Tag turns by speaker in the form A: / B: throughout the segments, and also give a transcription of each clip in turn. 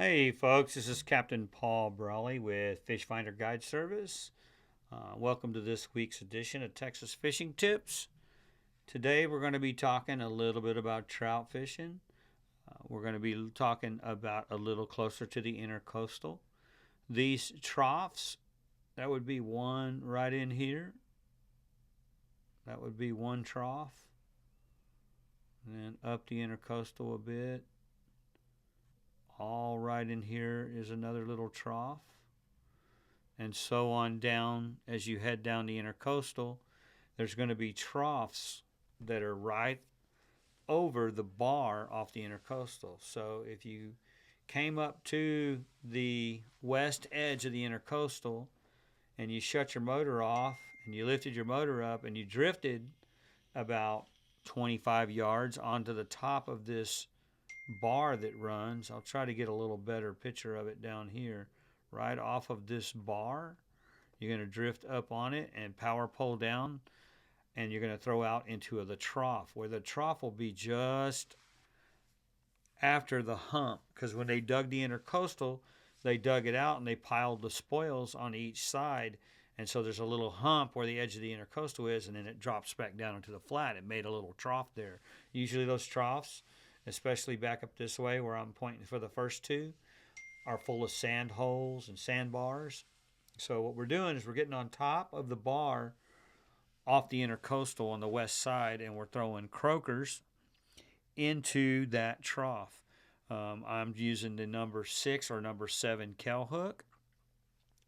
A: Hey folks, this is Captain Paul Brawley with Fish Finder Guide Service. Welcome to this week's edition of Texas Fishing Tips. Today we're going to be talking a little bit about trout fishing. We're going to be talking about a little closer to the intercoastal. These troughs, that would be one right in here. That would be one trough. And then up the intercoastal a bit. All right in here is another little trough. And so on down as you head down the intercoastal, there's going to be troughs that are right over the bar off the intercoastal. So if you came up to the west edge of the intercoastal and you shut your motor off and you lifted your motor up and you drifted about 25 yards onto the top of this bar that runs, I'll try to get a little better picture of it down here. Right off of this bar, you're going to drift up on it and power pole down, and you're going to throw out into the trough, where the trough will be just after the hump. Because when they dug the intercoastal, they dug it out and they piled the spoils on each side. And so there's a little hump where the edge of the intercoastal is, and then it drops back down into the flat. It made a little trough there. Usually those troughs, especially back up this way where I'm pointing for the first two, are full of sand holes and sandbars. So what we're doing is we're getting on top of the bar off the intercoastal on the west side, and we're throwing croakers into that trough. I'm using the number 6 or number 7 kell hook.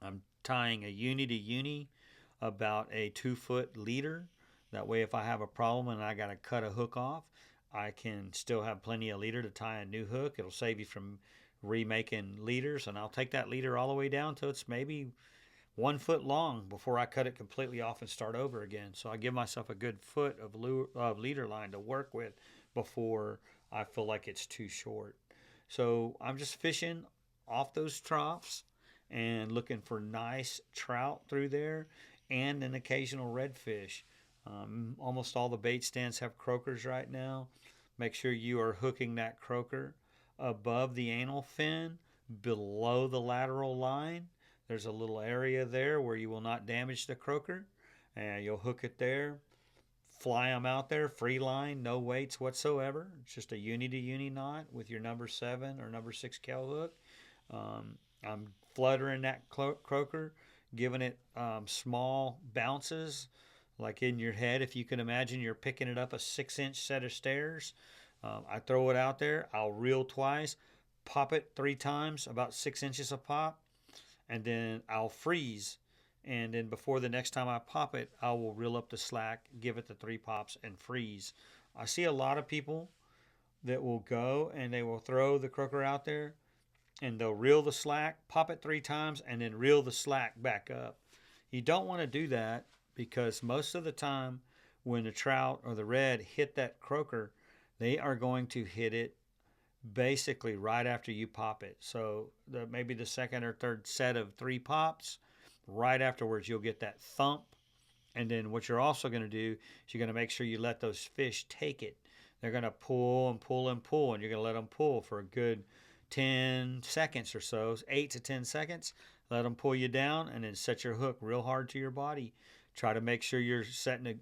A: I'm tying a uni to uni about a 2-foot leader. That way if I have a problem and I got to cut a hook off, I can still have plenty of leader to tie a new hook. It'll save you from remaking leaders, and I'll take that leader all the way down till it's maybe 1 foot long before I cut it completely off and start over again. So I give myself a good foot of leader line to work with before I feel like it's too short. So I'm just fishing off those troughs and looking for nice trout through there and an occasional redfish. Almost all the bait stands have croakers right now. Make sure you are hooking that croaker above the anal fin, below the lateral line. There's a little area there where you will not damage the croaker, and you'll hook it there. Fly them out there, free line, no weights whatsoever. It's just a uni to uni knot with your number 7 or number 6 kell hook. I'm fluttering that croaker, giving it small bounces, like in your head. If you can imagine you're picking it up a 6-inch set of stairs, I throw it out there. I'll reel twice, pop it 3 times, about 6 inches a pop, and then I'll freeze. And then before the next time I pop it, I will reel up the slack, give it the 3 pops, and freeze. I see a lot of people that will go and they will throw the croaker out there and they'll reel the slack, pop it 3 times, and then reel the slack back up. You don't want to do that because most of the time when the trout or the red hit that croaker, they are going to hit it basically right after you pop it. So maybe the second or third set of 3 pops, right afterwards you'll get that thump. And then what you're also going to do is you're going to make sure you let those fish take it. They're going to pull and pull and pull, and you're going to let them pull for a good 10 seconds or so, 8 to 10 seconds. Let them pull you down, and then set your hook real hard to your body. Try to make sure you're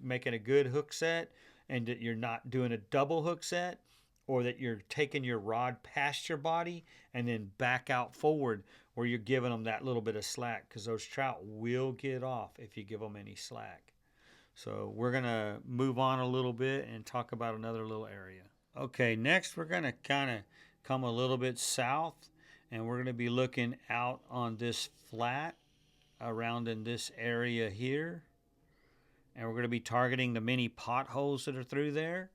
A: making a good hook set, and that you're not doing a double hook set, or that you're taking your rod past your body and then back out forward where you're giving them that little bit of slack, because those trout will get off if you give them any slack. So we're going to move on a little bit and talk about another little area. Okay, next we're going to kind of come a little bit south, and we're going to be looking out on this flat around in this area here, and we're going to be targeting the many potholes that are through there.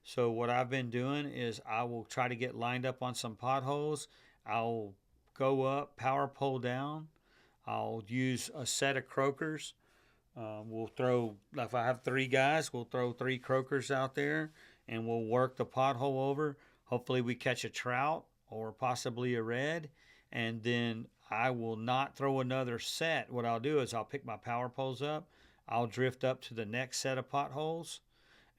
A: So what I've been doing is I will try to get lined up on some potholes. I'll go up, power pole down. I'll use a set of croakers. We'll throw, if I have 3 guys, we'll throw 3 croakers out there and we'll work the pothole over. Hopefully we catch a trout or possibly a red, and then I will not throw another set. What I'll do is I'll pick my power poles up. I'll drift up to the next set of potholes,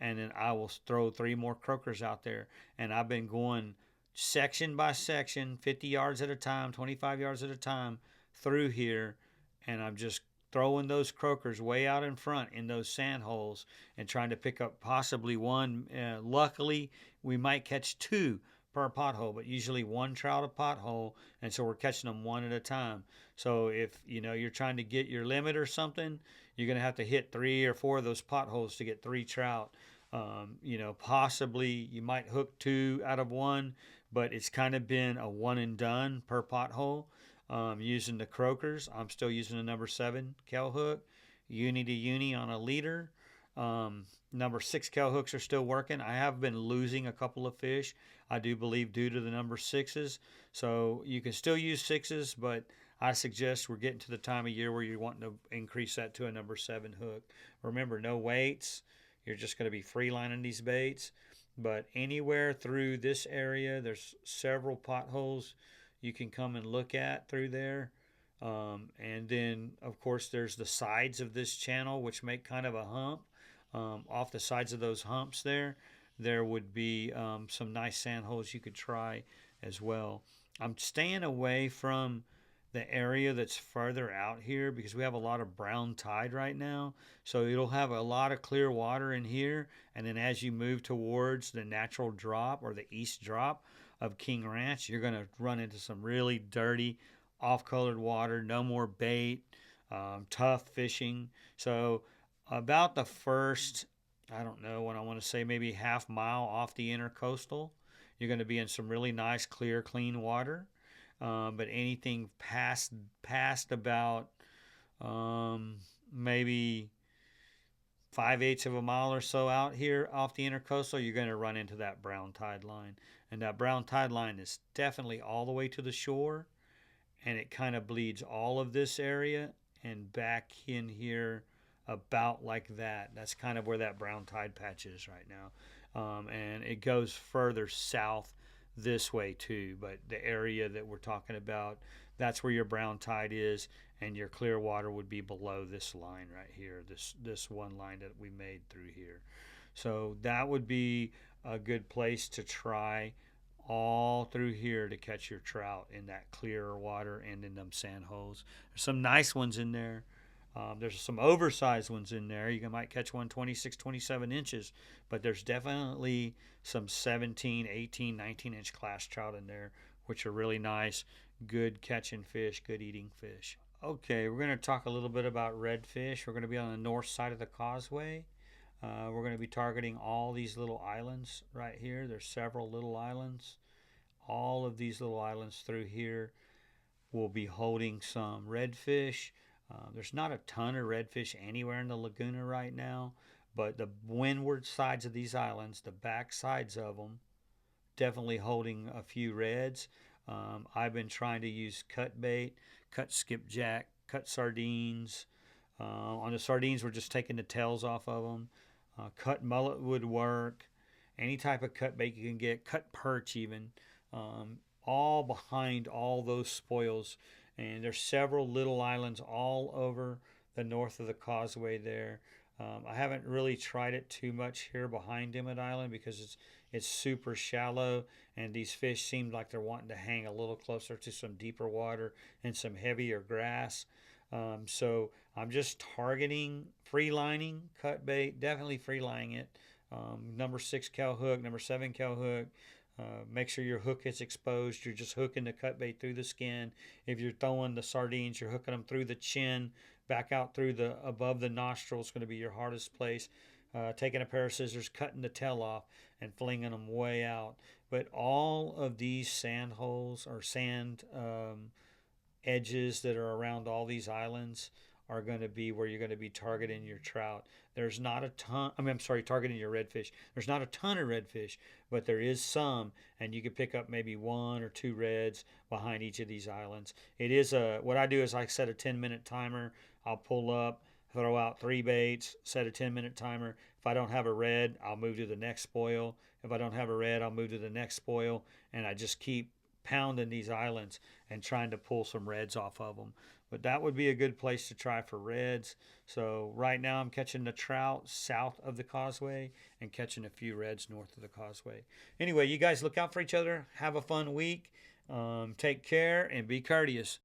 A: and then I will throw 3 more croakers out there. And I've been going section by section, 50 yards at a time, 25 yards at a time through here, and I'm just throwing those croakers way out in front in those sand holes and trying to pick up possibly one. Luckily, we might catch two per pothole, but usually one trout a pothole, and so we're catching them one at a time. So if you're trying to get your limit or something, you're going to have to hit 3 or 4 of those potholes to get 3 trout. Possibly you might hook 2 out of 1, but it's kind of been a one and done per pothole. Using the croakers, I'm still using a number 7 Kel hook, uni to uni on a leader. Number 6 Kel hooks are still working. I have been losing a couple of fish, I do believe, due to the number 6s. So you can still use 6s, but I suggest we're getting to the time of year where you're wanting to increase that to a number 7 hook. Remember, no weights. You're just going to be free lining these baits. But anywhere through this area, there's several potholes you can come and look at through there. And then, of course, there's the sides of this channel, which make kind of a hump. Off the sides of those humps there would be some nice sand holes you could try as well. I'm staying away from the area that's further out here because we have a lot of brown tide right now. So it'll have a lot of clear water in here. And then as you move towards the natural drop or the east drop of King Ranch, you're going to run into some really dirty, off-colored water, no more bait, tough fishing. So about the first, I don't know what I want to say, maybe half mile off the intercoastal, you're going to be in some really nice, clear, clean water. But anything past about maybe 5/8 of a mile or so out here off the intercoastal, you're going to run into that brown tide line. And that brown tide line is definitely all the way to the shore, and it kind of bleeds all of this area and back in here about like that. That's kind of where that brown tide patch is right now. And it goes further south this way too, but the area that we're talking about, that's where your brown tide is, and your clear water would be below this line right here, this one line that we made through here. So that would be a good place to try all through here to catch your trout in that clear water and in them sand holes. There's some nice ones in there. There's some oversized ones in there. You might catch one 26, 27 inches, but there's definitely some 17, 18, 19-inch class trout in there, which are really nice, good catching fish, good eating fish. Okay, we're going to talk a little bit about redfish. We're going to be on the north side of the causeway. We're going to be targeting all these little islands right here. There's several little islands. All of these little islands through here will be holding some redfish. There's not a ton of redfish anywhere in the Laguna right now, but the windward sides of these islands, the back sides of them, definitely holding a few reds. I've been trying to use cut bait, cut skipjack, cut sardines. On the sardines, we're just taking the tails off of them. Cut mullet would work. Any type of cut bait you can get, cut perch even, all behind all those spoils. And there's several little islands all over the north of the causeway there. I haven't really tried it too much here behind Emmett Island because it's super shallow, and these fish seem like they're wanting to hang a little closer to some deeper water and some heavier grass. So I'm just targeting free lining, cut bait, definitely free lining it. Number 6 Kel hook, number 7 Kel hook. Make sure your hook is exposed. You're just hooking the cut bait through the skin. If you're throwing the sardines, you're hooking them through the chin, back out through the above the nostril is going to be your hardest place. Taking a pair of scissors, cutting the tail off, and flinging them way out. But all of these sand holes or sand edges that are around all these islands are going to be where you're going to be targeting your trout. There's not a ton, targeting your redfish. There's not a ton of redfish, but there is some, and you can pick up maybe 1 or 2 reds behind each of these islands. It is what I do is I set a 10-minute timer. I'll pull up, throw out 3 baits, set a 10-minute timer. If I don't have a red, I'll move to the next spoil. If I don't have a red, I'll move to the next spoil, and I just keep pounding these islands and trying to pull some reds off of them. But that would be a good place to try for reds. So right now I'm catching the trout south of the causeway and catching a few reds north of the causeway. Anyway, you guys look out for each other. Have a fun week. Take care and be courteous.